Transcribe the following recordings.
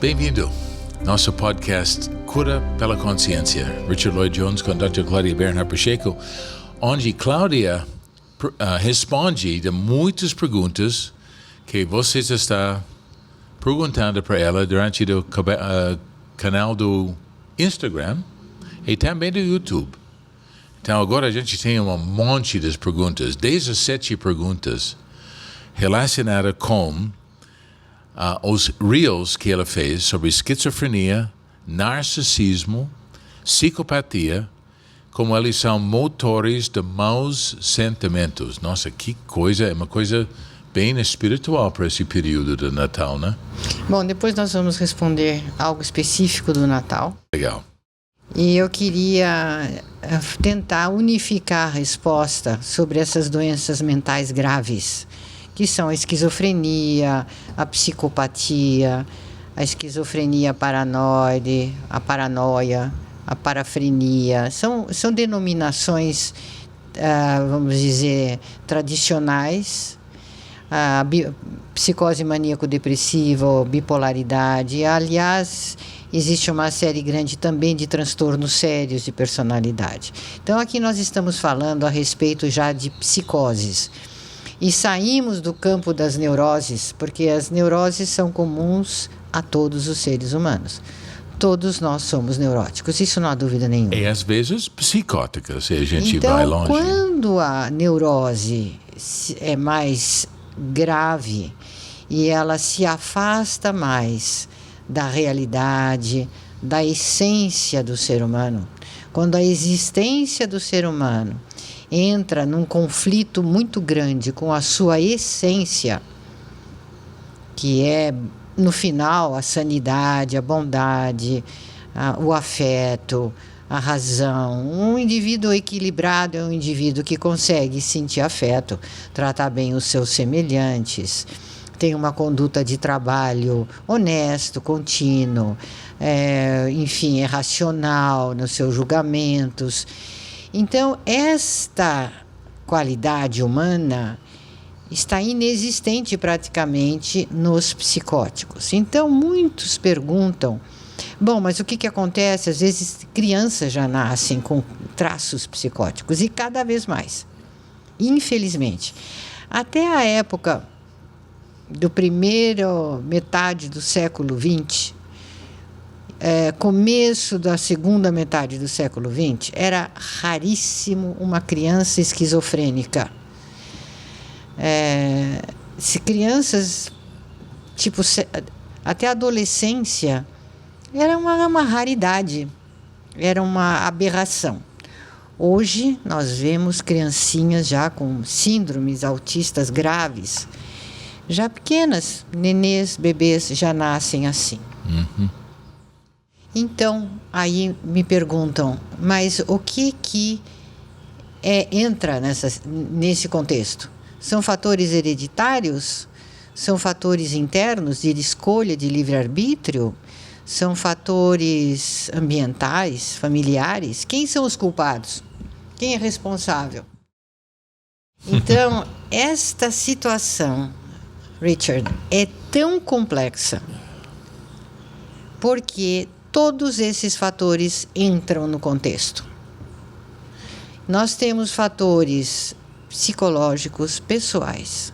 Bem-vindo. Nosso podcast Cura pela Consciência. Richard Lloyd Jones com Dr. Cláudia Bernhardt Pacheco, onde Cláudia responde de muitas perguntas que vocês estão perguntando para ela durante o canal do Instagram e também do YouTube. Então agora a gente tem um monte de perguntas, 17 perguntas relacionadas com os reels que ela fez sobre esquizofrenia, narcisismo, psicopatia, como eles são motores de maus sentimentos. Nossa, que coisa, é uma coisa bem espiritual para esse período do Natal, né? Bom, depois nós vamos responder algo específico do Natal. Legal. E eu queria tentar unificar a resposta sobre essas doenças mentais graves, que são a esquizofrenia, a psicopatia, a esquizofrenia paranoide, a paranoia, a parafrenia. São denominações, vamos dizer, tradicionais. A psicose maníaco-depressiva, bipolaridade. Aliás, existe uma série grande também de transtornos sérios de personalidade. Então, aqui nós estamos falando a respeito já de psicoses. E saímos do campo das neuroses, porque as neuroses são comuns a todos os seres humanos. Todos nós somos neuróticos, isso não há dúvida nenhuma. E às vezes psicóticas, se a gente vai longe. Então, quando a neurose é mais grave e ela se afasta mais da realidade, da essência do ser humano, quando a existência do ser humano entra num conflito muito grande com a sua essência, que é, no final, a sanidade, a bondade, o afeto, a razão. Um indivíduo equilibrado é um indivíduo que consegue sentir afeto, tratar bem os seus semelhantes, tem uma conduta de trabalho honesto, contínuo, enfim, é racional nos seus julgamentos. Então, esta qualidade humana está inexistente praticamente nos psicóticos. Então, muitos perguntam, bom, mas o que acontece? Às vezes, crianças já nascem com traços psicóticos, e cada vez mais, infelizmente. Até a época do primeiro metade do século XX, começo da segunda metade do século XX, era raríssimo uma criança esquizofrênica. Se crianças, até a adolescência, era uma raridade, era uma aberração. Hoje nós vemos criancinhas já com síndromes autistas graves, já pequenas, nenês, bebês já nascem assim. Uhum. Então, aí me perguntam, mas o que entra nesse contexto? São fatores hereditários? São fatores internos de escolha, de livre-arbítrio? São fatores ambientais, familiares? Quem são os culpados? Quem é responsável? Então, esta situação, Richard, é tão complexa, porque todos esses fatores entram no contexto. Nós temos fatores psicológicos, pessoais.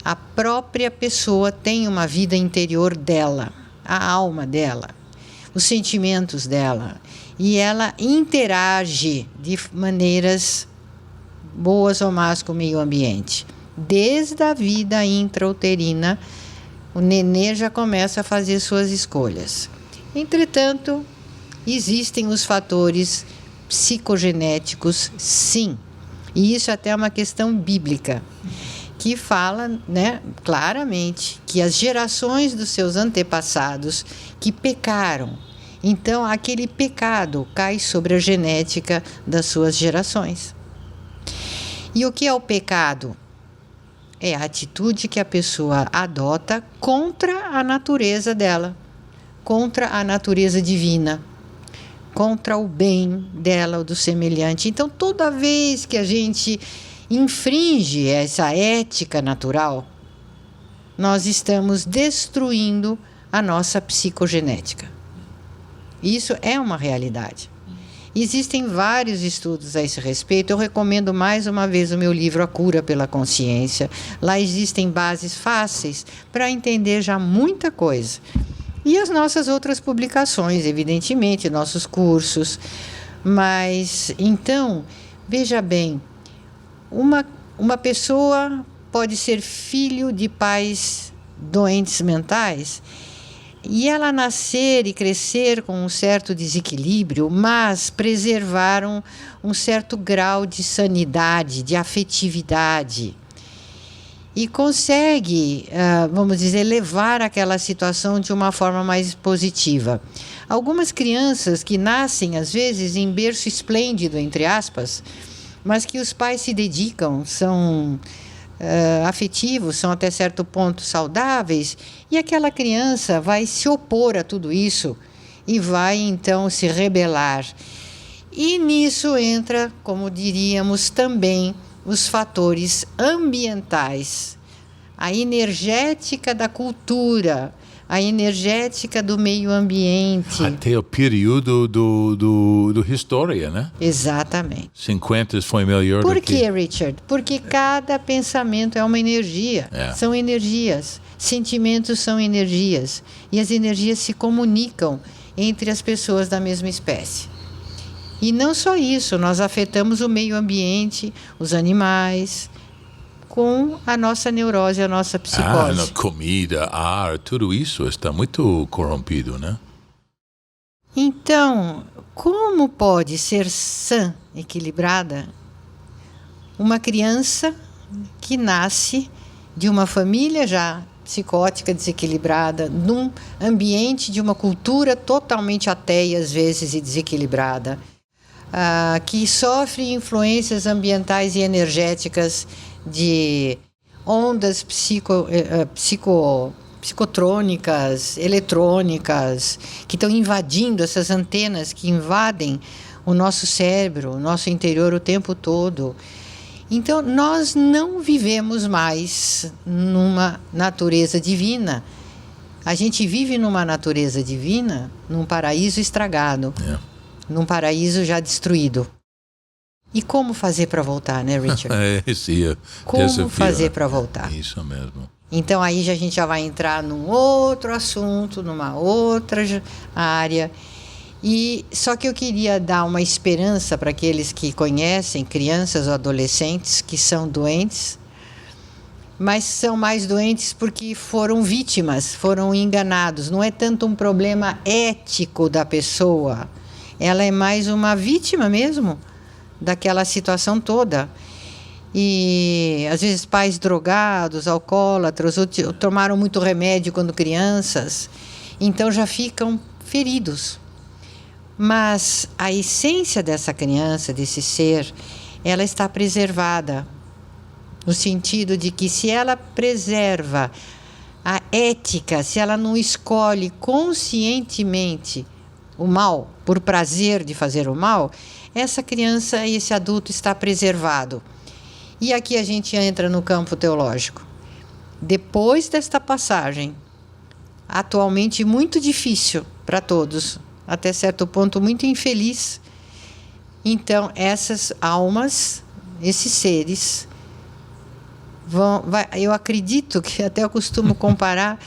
A própria pessoa tem uma vida interior dela, a alma dela, os sentimentos dela, e ela interage de maneiras boas ou más com o meio ambiente. Desde a vida intrauterina, o nenê já começa a fazer suas escolhas. Entretanto, existem os fatores psicogenéticos, sim. E isso até é uma questão bíblica, que fala, claramente que as gerações dos seus antepassados que pecaram, então aquele pecado cai sobre a genética das suas gerações. E o que é o pecado? É a atitude que a pessoa adota contra a natureza dela, contra a natureza divina, contra o bem dela ou do semelhante. Então, toda vez que a gente infringe essa ética natural, nós estamos destruindo a nossa psicogenética. Isso é uma realidade. Existem vários estudos a esse respeito. Eu recomendo mais uma vez o meu livro A Cura pela Consciência. Lá existem bases fáceis para entender já muita coisa. E as nossas outras publicações, evidentemente, nossos cursos. Mas, então, veja bem, uma pessoa pode ser filho de pais doentes mentais e ela nascer e crescer com um certo desequilíbrio, mas preservaram um certo grau de sanidade, de afetividade. E consegue, vamos dizer, levar aquela situação de uma forma mais positiva. Algumas crianças que nascem, às vezes, em berço esplêndido, entre aspas, mas que os pais se dedicam, são afetivos, são até certo ponto saudáveis, e aquela criança vai se opor a tudo isso e vai então se rebelar. E nisso entra, como diríamos também, os fatores ambientais, a energética da cultura, a energética do meio ambiente. Até o período do história, né? Exatamente. 50 foi melhor Por do que... quê, Richard? Porque cada pensamento é uma energia. São energias. Sentimentos são energias. E as energias se comunicam entre as pessoas da mesma espécie. E não só isso, nós afetamos o meio ambiente, os animais, com a nossa neurose, a nossa psicose. Comida, ar, tudo isso está muito corrompido, né? Então, como pode ser sã, equilibrada, uma criança que nasce de uma família já psicótica, desequilibrada, num ambiente de uma cultura totalmente ateia, às vezes, e desequilibrada, que sofre influências ambientais e energéticas de ondas psicotrônicas, eletrônicas, que estão invadindo essas antenas, que invadem o nosso cérebro, o nosso interior o tempo todo. Então, nós não vivemos mais numa natureza divina. A gente vive numa natureza divina, num paraíso estragado, num paraíso já destruído. E como fazer para voltar, né, Richard? Como fazer para voltar? Isso mesmo. Então, aí a gente já vai entrar num outro assunto, numa outra área. E só que eu queria dar uma esperança para aqueles que conhecem crianças ou adolescentes que são doentes, mas são mais doentes porque foram vítimas, foram enganados. Não é tanto um problema ético da pessoa, ela é mais uma vítima mesmo daquela situação toda. E às vezes pais drogados, alcoólatras, ou tomaram muito remédio quando crianças, então já ficam feridos. Mas a essência dessa criança, desse ser, ela está preservada, no sentido de que se ela preserva a ética, se ela não escolhe conscientemente o mal, por prazer de fazer o mal, essa criança e esse adulto está preservado. E aqui a gente entra no campo teológico. Depois desta passagem, atualmente muito difícil para todos, até certo ponto muito infeliz, então essas almas, esses seres, eu acredito que até eu costumo comparar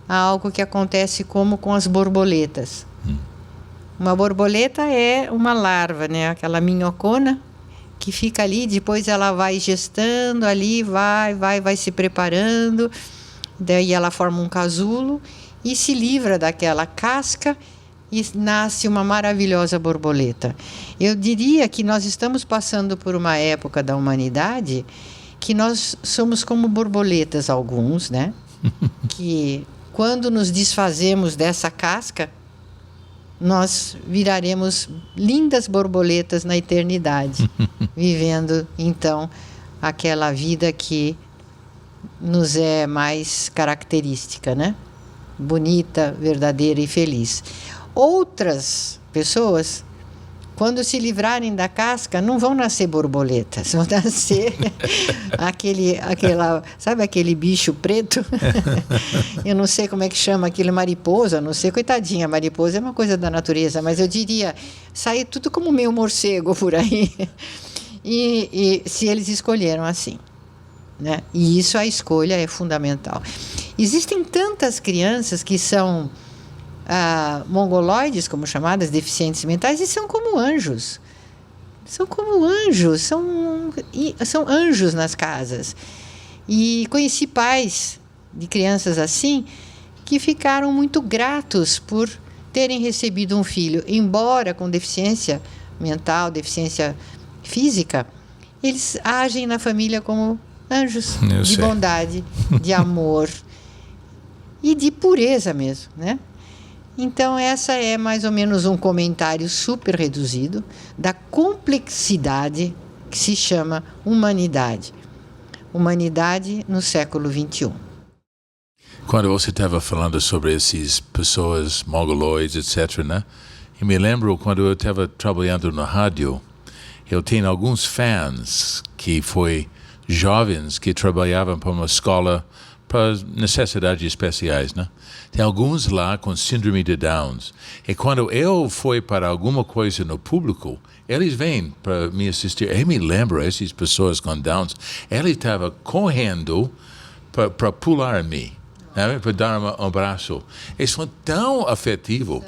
a algo que acontece como com as borboletas. Uma borboleta é uma larva, né? Aquela minhocona que fica ali, depois ela vai gestando ali, vai se preparando, daí ela forma um casulo e se livra daquela casca e nasce uma maravilhosa borboleta. Eu diria que nós estamos passando por uma época da humanidade que nós somos como borboletas, alguns, né? Que quando nos desfazemos dessa casca, nós viraremos lindas borboletas na eternidade, vivendo, então, aquela vida que nos é mais característica, né? Bonita, verdadeira e feliz. Outras pessoas quando se livrarem da casca, não vão nascer borboletas, vão nascer sabe aquele bicho preto? Eu não sei como é que chama aquilo, mariposa, não sei, coitadinha, mariposa é uma coisa da natureza, mas eu diria, sair tudo como meio morcego por aí. E se eles escolheram assim, né? E isso, a escolha é fundamental. Existem tantas crianças que são mongoloides, como chamadas, deficientes mentais, e são como anjos. São como anjos, são anjos nas casas. E conheci pais de crianças assim que ficaram muito gratos por terem recebido um filho, embora com deficiência mental, deficiência física, eles agem na família como anjos de bondade, de amor e de pureza mesmo, né? Então, essa é mais ou menos um comentário super reduzido da complexidade que se chama humanidade. Humanidade no século XXI. Quando você estava falando sobre essas pessoas mongoloides, etc., né? Eu me lembro quando eu estava trabalhando na rádio, eu tenho alguns fãs que foi jovens que trabalhavam para uma escola para necessidades especiais, né? Tem alguns lá com síndrome de Downs. E quando eu fui para alguma coisa no público, eles vêm para me assistir. Eu me lembro, essas pessoas com Downs, ele estava correndo para pular em mim, né? Para dar um abraço. Eles são tão afetivos.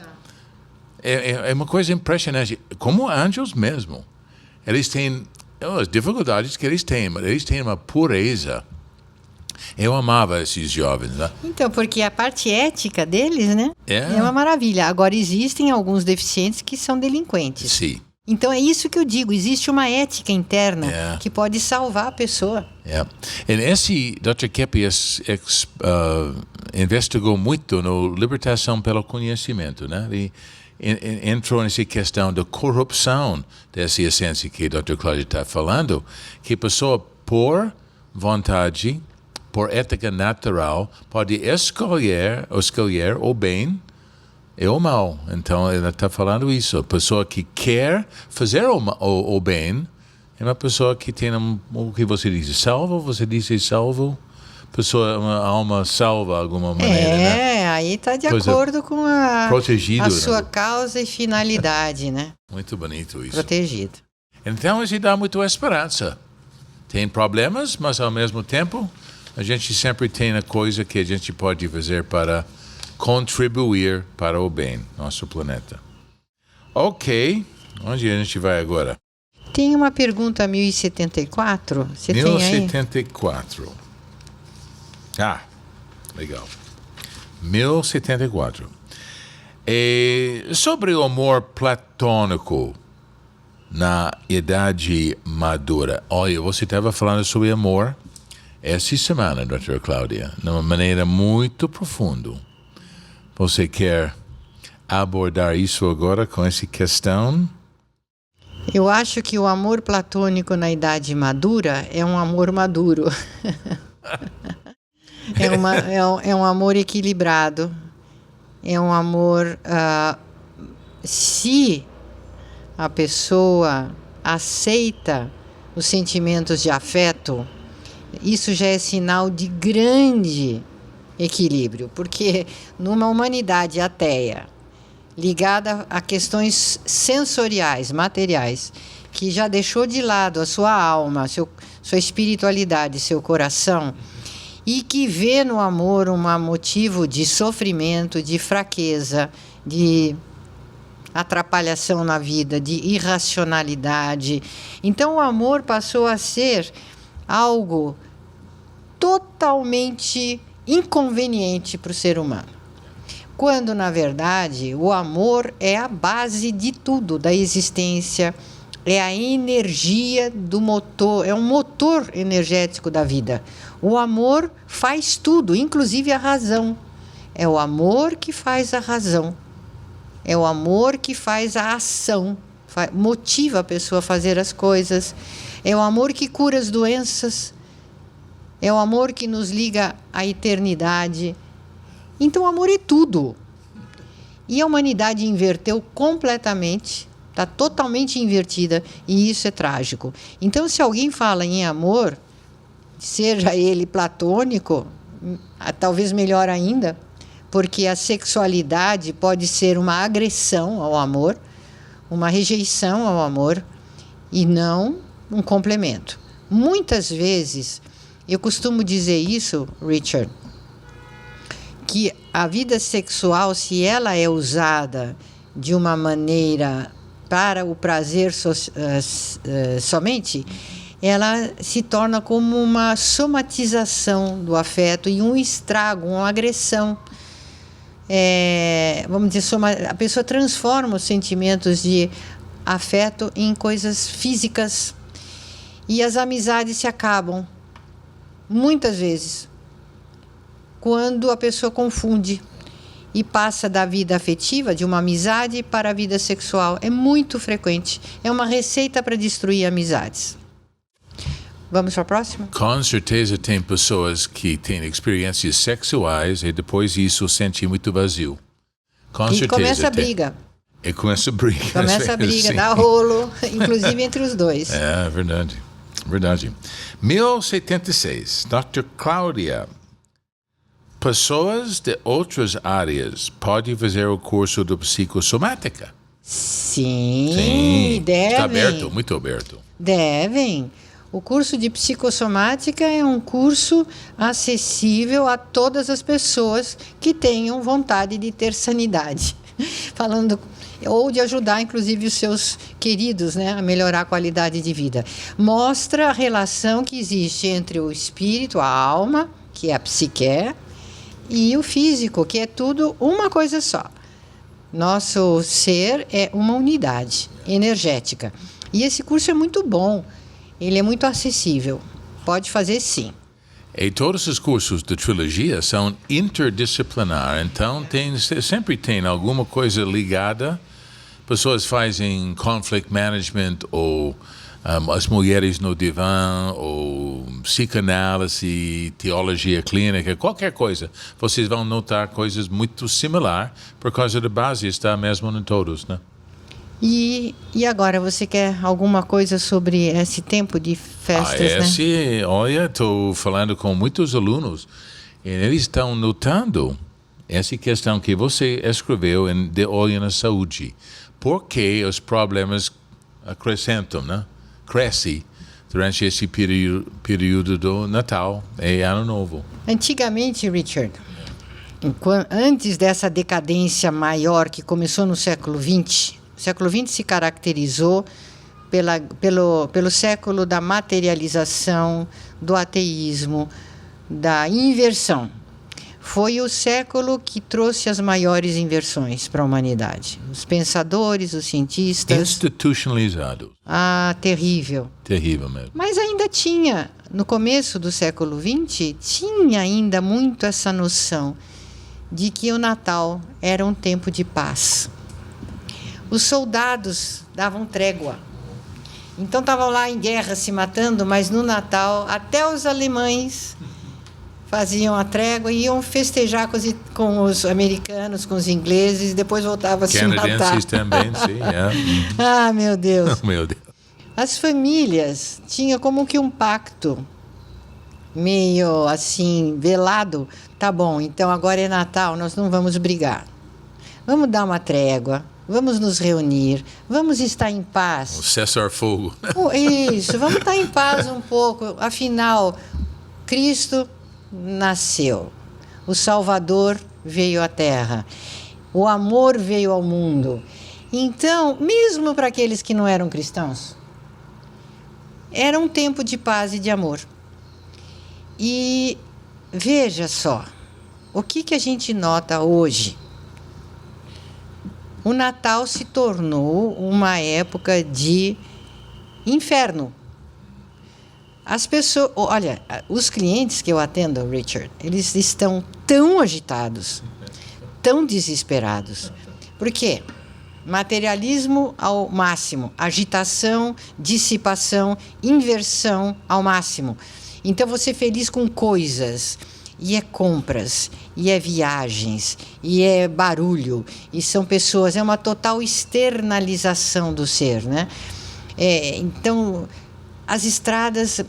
É uma coisa impressionante. Como anjos mesmo. Eles têm as dificuldades que eles têm, mas eles têm uma pureza. Eu amava esses jovens, né? Então, porque a parte ética deles, né? É uma maravilha. Agora, existem alguns deficientes que são delinquentes. Sim. Então, é isso que eu digo. Existe uma ética interna que pode salvar a pessoa. E esse Dr. Keppe investigou muito na libertação pelo conhecimento, né? Ele entrou nessa questão da corrupção dessa essência que a Dr. Cláudia está falando, que a pessoa, por vontade, por ética natural, pode escolher o bem e o mal. Então, ela está falando isso. A pessoa que quer fazer o bem é uma pessoa que tem o que você diz, salvo, você diz salvo, uma alma salva de alguma maneira, né? Aí está de acordo com a sua né? causa e finalidade, né? Muito bonito isso. Protegido. Então, isso dá muita esperança. Tem problemas, mas ao mesmo tempo, a gente sempre tem a coisa que a gente pode fazer para contribuir para o bem, nosso planeta. Ok, onde a gente vai agora? Tem uma pergunta 1074. Você tem aí? 1074. Legal. 1074. Sobre o amor platônico na idade madura. Olha, você estava falando sobre amor essa semana, doutora Cláudia, de uma maneira muito profunda. Você quer abordar isso agora com essa questão? Eu acho que o amor platônico na idade madura é um amor maduro. É um amor equilibrado. É um amor... se a pessoa aceita os sentimentos de afeto, isso já é sinal de grande equilíbrio, porque numa humanidade ateia, ligada a questões sensoriais, materiais, que já deixou de lado a sua alma, sua espiritualidade, seu coração, e que vê no amor um motivo de sofrimento, de fraqueza, de atrapalhação na vida, de irracionalidade. Então o amor passou a ser algo totalmente inconveniente para o ser humano. Quando, na verdade, o amor é a base de tudo, da existência, é a energia do motor, é um motor energético da vida. O amor faz tudo, inclusive a razão. É o amor que faz a razão. É o amor que faz a ação, motiva a pessoa a fazer as coisas. É o amor que cura as doenças. É o amor que nos liga à eternidade. Então, o amor é tudo. E a humanidade inverteu completamente Está totalmente invertida e isso é trágico. Então, se alguém fala em amor, seja ele platônico, talvez melhor ainda, porque a sexualidade pode ser uma agressão ao amor, uma rejeição ao amor e não um complemento. Muitas vezes, eu costumo dizer isso, Richard, que a vida sexual, se ela é usada de uma maneira para o prazer somente, ela se torna como uma somatização do afeto e um estrago, uma agressão. Vamos dizer, a pessoa transforma os sentimentos de afeto em coisas físicas e as amizades se acabam, muitas vezes, quando a pessoa confunde e passa da vida afetiva, de uma amizade, para a vida sexual. É muito frequente. É uma receita para destruir amizades. Vamos para a próxima? Com certeza tem pessoas que têm experiências sexuais e depois isso sente muito vazio. Com e certeza começa a tem. briga. E começa a briga. Começa a briga, sim. dá rolo, inclusive entre os dois. É verdade, verdade. 1076, Dr. Cláudia. Pessoas de outras áreas podem fazer o curso de psicossomática? Sim, devem. Está aberto, muito aberto. Devem. O curso de psicossomática é um curso acessível a todas as pessoas que tenham vontade de ter sanidade. Falando, ou de ajudar, inclusive, os seus queridos, né, a melhorar a qualidade de vida. Mostra a relação que existe entre o espírito, a alma, que é a psique, e o físico, que é tudo uma coisa só. Nosso ser é uma unidade energética. E esse curso é muito bom. Ele é muito acessível. Pode fazer sim. E todos os cursos de trilogia são interdisciplinar, então sempre tem alguma coisa ligada. Pessoas fazem conflict management ou as mulheres no divã ou psicanálise, teologia clínica, qualquer coisa. Vocês vão notar coisas muito similares por causa da base está mesmo em todos, né? E agora, você quer alguma coisa sobre esse tempo de festas, né? Olha, estou falando com muitos alunos e eles estão notando essa questão que você escreveu em De Olho na Saúde. Por que os problemas acrescentam, né? Crescem durante esse período do Natal e Ano Novo. Antigamente, Richard, antes dessa decadência maior que começou no século XX, o século XX se caracterizou pelo século da materialização, do ateísmo, da inversão. Foi o século que trouxe as maiores inversões para a humanidade. Os pensadores, os cientistas... Institucionalizados. Terrível. Terrível mesmo. Mas ainda tinha, no começo do século XX, tinha ainda muito essa noção de que o Natal era um tempo de paz. Os soldados davam trégua. Então estavam lá em guerra se matando, mas no Natal até os alemães faziam a trégua e iam festejar com os americanos, com os ingleses, e depois voltavam a se matar. Canadenses também, sim. Ah, meu Deus. Oh, meu Deus. As famílias tinham como que um pacto meio assim, velado. Tá bom, então agora é Natal, nós não vamos brigar. Vamos dar uma trégua. Vamos nos reunir, vamos estar em paz. O cessar-fogo. Isso, vamos estar em paz um pouco. Afinal, Cristo nasceu. O Salvador veio à Terra. O amor veio ao mundo. Então, mesmo para aqueles que não eram cristãos, era um tempo de paz e de amor. E veja só, o que a gente nota hoje? O Natal se tornou uma época de inferno. As pessoas, olha, os clientes que eu atendo, Richard, eles estão tão agitados, tão desesperados. Por quê? Materialismo ao máximo, agitação, dissipação, inversão ao máximo. Então você feliz com coisas, e é compras, e é viagens, e é barulho, e são pessoas, é uma total externalização do ser, né? Então, as estradas,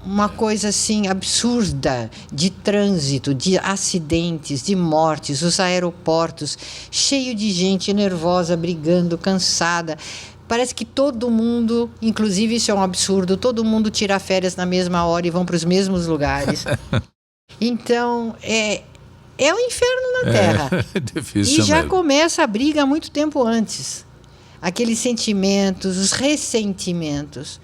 uma coisa assim absurda de trânsito, de acidentes, de mortes, os aeroportos, cheio de gente nervosa, brigando, cansada. Parece que todo mundo, inclusive isso é um absurdo, todo mundo tira férias na mesma hora e vão para os mesmos lugares. Então, é o inferno na Terra. É difícil E já mesmo. começa a briga há muito tempo antes. Aqueles sentimentos, os ressentimentos,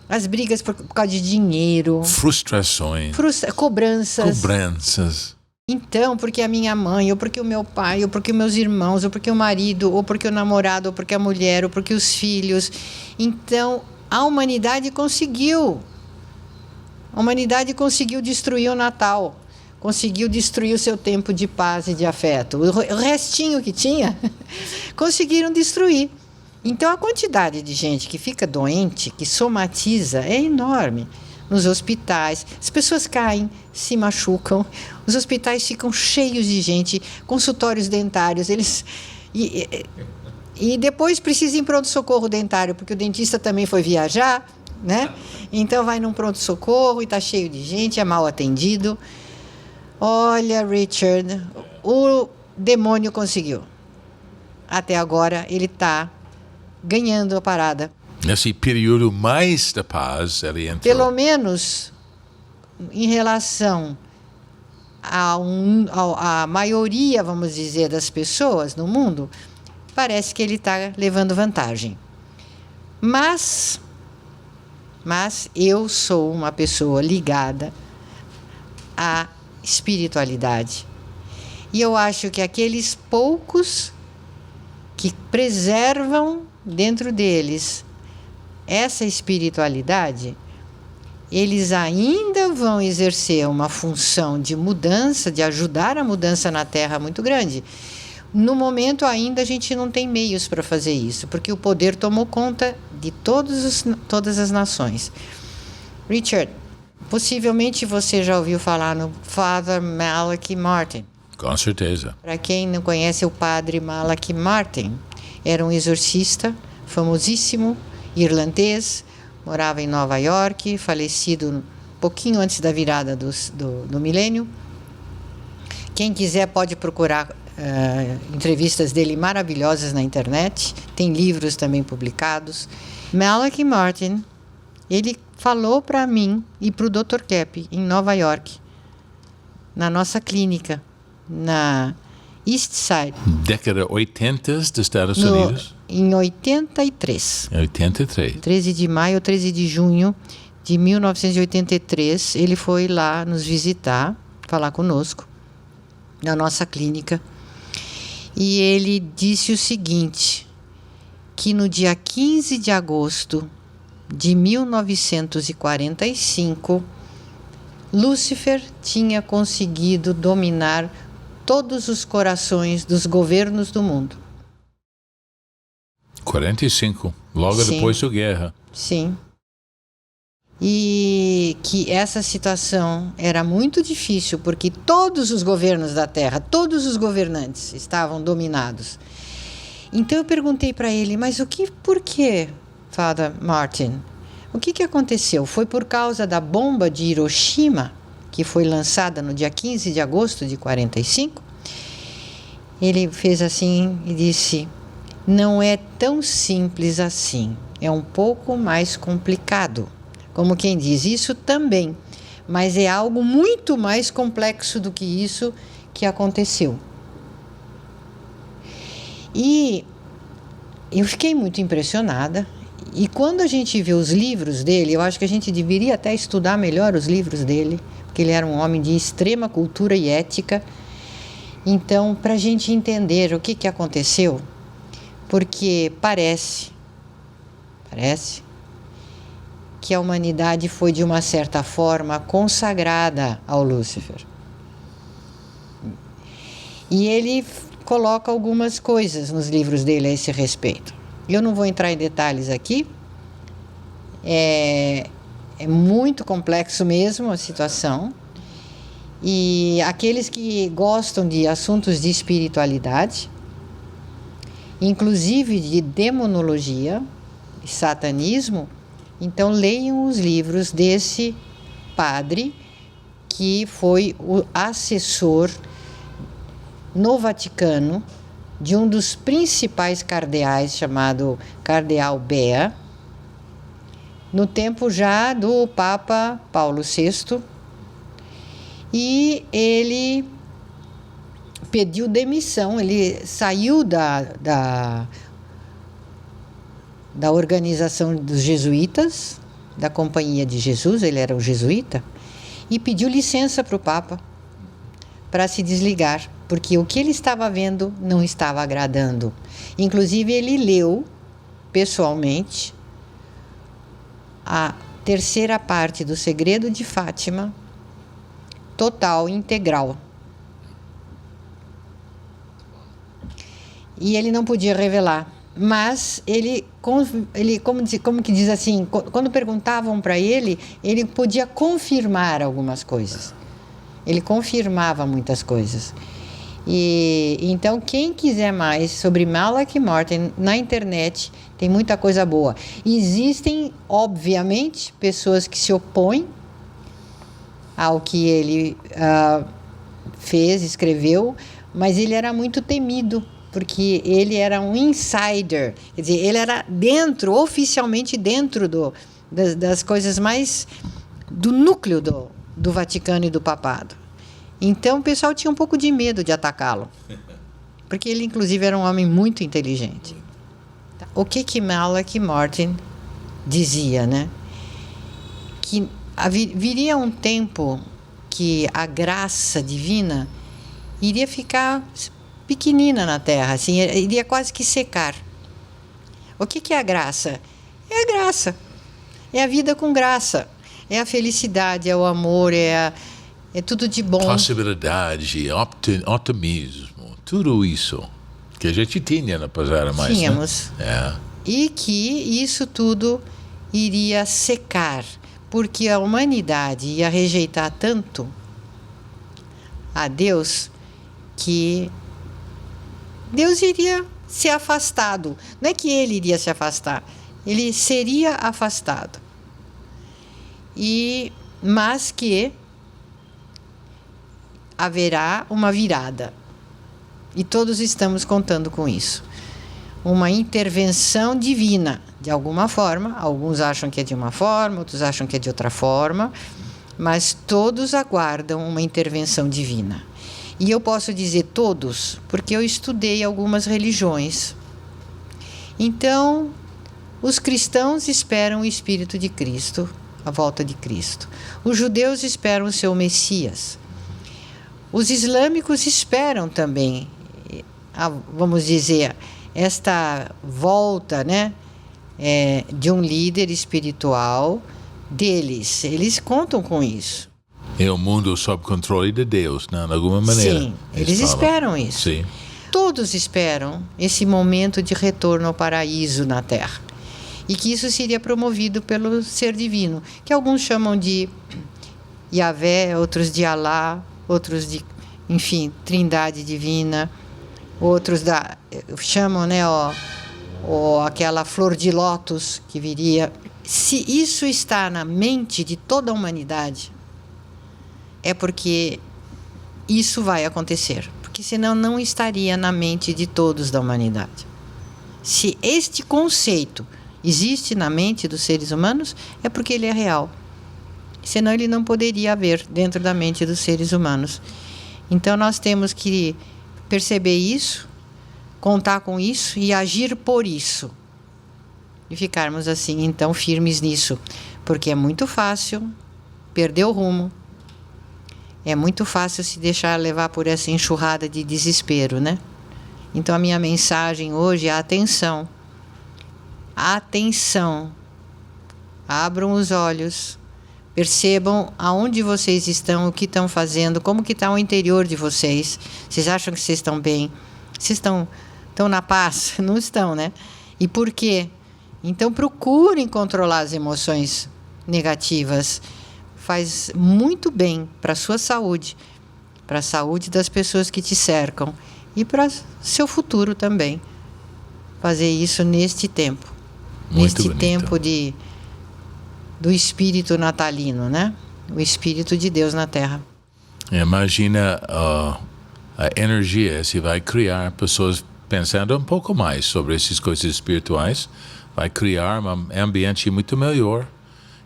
as brigas por causa de dinheiro, Frustrações, cobranças. Então, porque a minha mãe, ou porque o meu pai, ou porque meus irmãos, ou porque o marido, ou porque o namorado, ou porque a mulher, ou porque os filhos. Então, a humanidade conseguiu. A humanidade conseguiu destruir o Natal. Conseguiu destruir o seu tempo de paz e de afeto. O restinho que tinha, conseguiram destruir. Então, a quantidade de gente que fica doente, que somatiza, é enorme. Nos hospitais, as pessoas caem, se machucam, os hospitais ficam cheios de gente, consultórios dentários, e depois precisa ir em pronto-socorro dentário, porque o dentista também foi viajar, né? Então vai num pronto-socorro e está cheio de gente, é mal atendido. Olha, Richard, o demônio conseguiu. Até agora ele está ganhando a parada. Nesse período mais da paz, ele entrou. Pelo menos em relação à maioria, vamos dizer, das pessoas no mundo, parece que ele está levando vantagem. Mas eu sou uma pessoa ligada à espiritualidade. E eu acho que aqueles poucos que preservam dentro deles essa espiritualidade, eles ainda vão exercer uma função de mudança, de ajudar a mudança na Terra muito grande. No momento ainda a gente não tem meios para fazer isso, porque o poder tomou conta de todas as nações. Richard, possivelmente você já ouviu falar no Father Malachi Martin. Com certeza. Para quem não conhece o Padre Malachi Martin, era um exorcista famosíssimo, irlandês, morava em Nova York, falecido um pouquinho antes da virada do milênio. Quem quiser pode procurar entrevistas dele maravilhosas na internet, tem livros também publicados. Malachi Martin, ele falou para mim e para o Dr. Kepp, em Nova York, na nossa clínica, na East Side. Década 80 dos Estados Unidos. Em 83. 83. 13 de maio ou 13 de junho de 1983, ele foi lá nos visitar, falar conosco, na nossa clínica. E ele disse o seguinte, que no dia 15 de agosto de 1945, Lúcifer tinha conseguido dominar todos os corações dos governos do mundo. 45, logo Sim. depois da guerra. Sim. E que essa situação era muito difícil, porque todos os governos da Terra, todos os governantes estavam dominados. Então eu perguntei para ele, mas por que, Father Martin? O que aconteceu? Foi por causa da bomba de Hiroshima, que foi lançada no dia 15 de agosto de 45? Ele fez assim e disse, não é tão simples assim, é um pouco mais complicado. Como quem diz, isso também, mas é algo muito mais complexo do que isso que aconteceu. E eu fiquei muito impressionada, e quando a gente vê os livros dele, eu acho que a gente deveria até estudar melhor os livros dele, porque ele era um homem de extrema cultura e ética. Então, para a gente entender o que aconteceu, porque parece que a humanidade foi, de uma certa forma, consagrada ao Lúcifer. E ele coloca algumas coisas nos livros dele a esse respeito. Eu não vou entrar em detalhes aqui, é muito complexo mesmo a situação, E aqueles que gostam de assuntos de espiritualidade, inclusive de demonologia, de satanismo, então leiam os livros desse padre que foi o assessor no Vaticano de um dos principais cardeais, chamado Cardeal Bea, no tempo já do Papa Paulo VI, e ele pediu demissão, ele saiu da organização dos jesuítas, da Companhia de Jesus, ele era um jesuíta, e pediu licença para o Papa para se desligar, porque o que ele estava vendo não estava agradando. Inclusive, ele leu pessoalmente a terceira parte do Segredo de Fátima, total, integral. E ele não podia revelar, mas ele como que diz assim, quando perguntavam para ele podia confirmar algumas coisas. Ele confirmava muitas coisas. E então, quem quiser mais sobre Malachi Martin na internet, tem muita coisa boa. Existem, obviamente, pessoas que se opõem ao que ele fez, escreveu, mas ele era muito temido, porque ele era um insider, quer dizer, ele era oficialmente dentro das coisas mais do núcleo do Vaticano e do Papado. Então o pessoal tinha um pouco de medo de atacá-lo, porque ele inclusive era um homem muito inteligente. O que Malachi Martin dizia, né? Que viria um tempo que a graça divina iria ficar pequenina na Terra, assim, iria quase que secar. O que é a graça? É a graça. É a vida com graça. É a felicidade, é o amor, é tudo de bom. Possibilidade, otimismo, tudo isso que a gente tinha na passada mais. Tínhamos. Né? E que isso tudo iria secar, porque a humanidade ia rejeitar tanto a Deus que Deus iria ser afastado. Não é que ele iria se afastar, ele seria afastado. Mas que haverá uma virada. E todos estamos contando com isso. Uma intervenção divina, de alguma forma. Alguns acham que é de uma forma, outros acham que é de outra forma, mas todos aguardam uma intervenção divina. E eu posso dizer todos, porque eu estudei algumas religiões. Então, os cristãos esperam o Espírito de Cristo, a volta de Cristo. Os judeus esperam o seu Messias. Os islâmicos esperam também, vamos dizer, esta volta, né, de um líder espiritual deles. Eles contam com isso. É o mundo sob controle de Deus, né? De alguma maneira. Sim, eles esperam isso. Sim. Todos esperam esse momento de retorno ao paraíso na Terra. E que isso seria promovido pelo ser divino, que alguns chamam de Yahvé, outros de Alá, outros de, enfim, Trindade Divina, outros chamam, né, aquela flor de lótus que viria. Se isso está na mente de toda a humanidade, é porque isso vai acontecer, porque senão não estaria na mente de todos da humanidade. Se este conceito existe na mente dos seres humanos, é porque ele é real. Senão ele não poderia haver dentro da mente dos seres humanos. Então nós temos que perceber isso, contar com isso e agir por isso. E ficarmos assim, então, firmes nisso. Porque é muito fácil perder o rumo. É muito fácil se deixar levar por essa enxurrada de desespero, né? Então a minha mensagem hoje é atenção. Atenção. Abram os olhos. Percebam aonde vocês estão, o que estão fazendo, como que está o interior de vocês. Vocês acham que vocês estão bem? Vocês estão na paz? Não estão, né? E por quê? Então procurem controlar as emoções negativas. faz muito bem para a sua saúde, para a saúde das pessoas que te cercam e para seu futuro também. Fazer isso neste tempo. Muito neste bonito. tempo do espírito natalino, né? O espírito de Deus na Terra. Imagina a energia se vai criar pessoas pensando um pouco mais sobre essas coisas espirituais, vai criar um ambiente muito melhor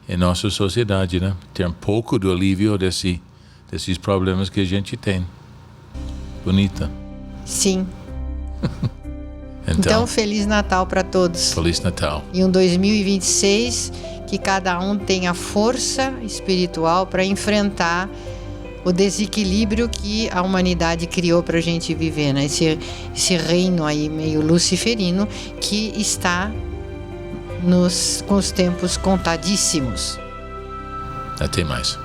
em nossa sociedade, né? Ter um pouco do alívio desses problemas que a gente tem. Bonita. Sim. Então, Feliz Natal para todos. Feliz Natal. E um 2026 que cada um tenha força espiritual para enfrentar o desequilíbrio que a humanidade criou para a gente viver, né? Esse reino aí meio luciferino que está com os tempos contadíssimos. Até mais.